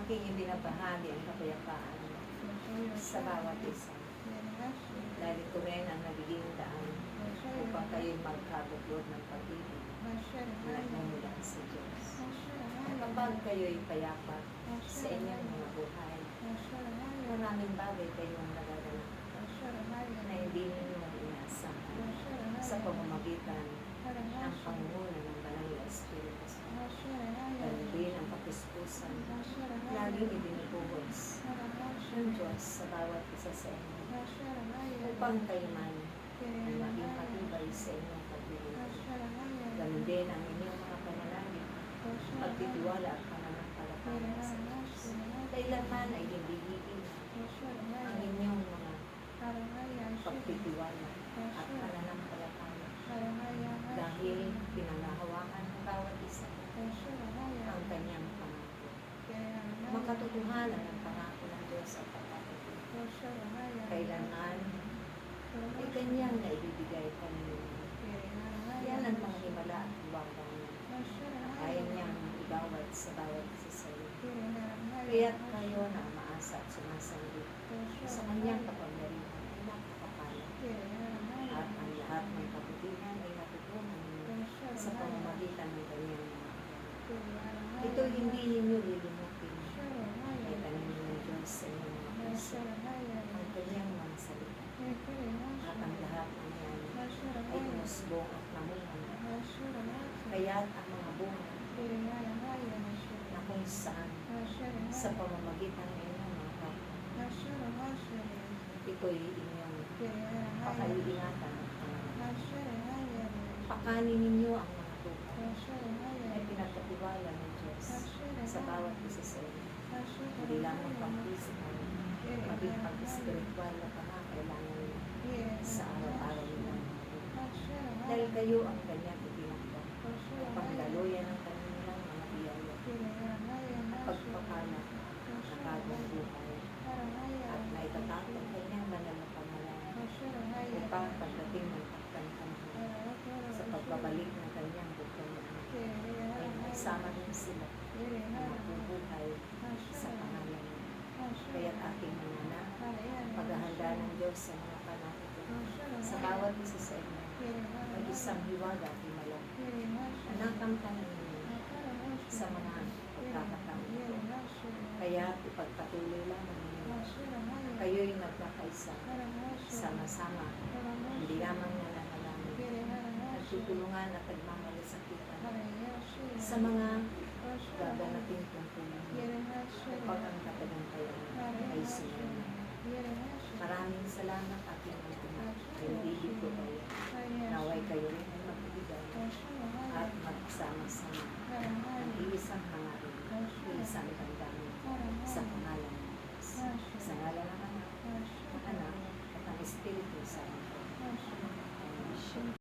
aking ibinabahagi ang kapayapaan sa bawat isa. Dahil ito rin ang nagiging daan upang kayo'y magkabuklod ng pag-ibig na nagmumula sa Diyos. Kapag kayo'y payapa sa inyong mga buhay, maraming bagay kayong nagaganap na hindi ninyo inaasahan sa pamamagitan ng pangunguna ng Banal na Espiritu Santo. Dahil din ang kapuspusan laging ibinubuhos ng Diyos sa bawat isa sa inyo upang kayo man ay maging patibay sa inyong paglilingkod. Ganun din ang inyong mga panalangin, pagtitiwala at pananampalataya sa Diyos. Kailanman ay hindi higil ang inyong mga pagtitiwala at pananampalataya dahil pinangahawakan ng bawat isa ang kanyang pangako. Makatotohanan ang pangako ng Diyos at pagkakatid. Kailanman ay kanyang naibibigay kanina. Yan ang mga himala at buwagang kaya niyang igawad sa bawat isa sa iyo. Kaya't kayo na maasa at sumasalit sa kanyang kapangyarihan ay napakapalad. At ang lahat ng kabutihan ay natutunan ninyo sa pamamagitan ng kanyang mga aral. Ito hindi ninyo lilimutin. Ay tanin ng Diyos sa inyong mga puso ang kanyang mga salita. At ang lahat ng yan ay umusbong at namungan. Kaya't ang mga bunga na kung saan sa pamamagitan ng inyong mga kapwa, ito'y inyong pakaiingatan at pangalan. Pakanin ninyo ang mga tupa ay pinagkatiwala ng Diyos sa bawat isa sa inyo. Hindi lamang pang-physical, maging pag-spiritual na pangakailangan niya sa araw-araw nila. Dahil kayo ang kanyang itinakda upang daluyan ang kanilang mga biyaya at pagpapala na bagong buhay at naitatapang kanyang banal na pangalan upang pagdating ng pagkantanhan sa pagbabalik ng kanyang bukong ay maisama din sila na mabubuhay sa pangalan niya. Kaya't aking mga anak, paghahanda ng Diyos sa mga panahon sa bawat isa sa inyo ay isang hiwaga at himala na nakamtanan ninyo sa mga pagkakataon. Kaya ipagpatuloy lamang ninyo. Kayo'y nagkakaisa, sama-sama, hindi lamang nananalangin, nagtutulungan at nagmamalasakitan sa mga gaganapin tungkulin upang ang katagantayan ay sinunod. Maraming salamat at